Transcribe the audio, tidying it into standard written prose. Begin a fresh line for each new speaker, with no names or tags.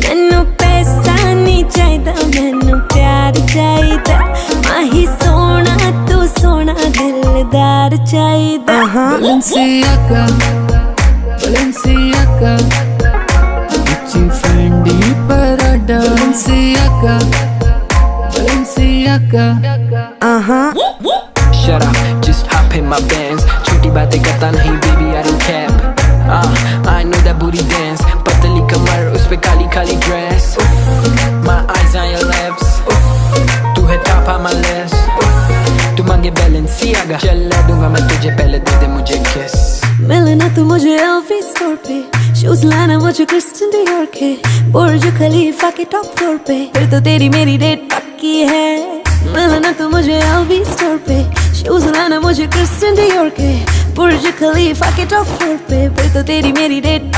मैनू पैसा नहीं चाहिदा, मैनू प्यार चाहिदा। माही सोना तू सोना दिलदार चाहिदा।
Balenciaga, Balenciaga, Gucci, Fendi, Prada. Balenciaga, Balenciaga.
Shut up, just hop in my Benz. छोटी बातें करता नहीं baby, I don't cap. I know that booty dance. पतली कमर उस पे Kali Kali dress. My eyes on your lips. तू है top on my list. तू मांगे Balenciaga, चला दूंगा मैं तुझे, पहले दे दे मुझे kiss.
मिलना तू मुझे LV स्टोर पे, शूज लाना मुझे क्रिस्टियन डियोर के, बुर्ज खलीफा के टॉप फ्लोर पे, फिर तो तेरी मेरी डेट पक्की है। मिलना तू मुझे LV स्टोर पे, शूज लाना मुझे क्रिस्टियन डियोर के, बुर्ज खलीफा के टॉप फ्लोर पे, फिर तो तेरी मेरी डेट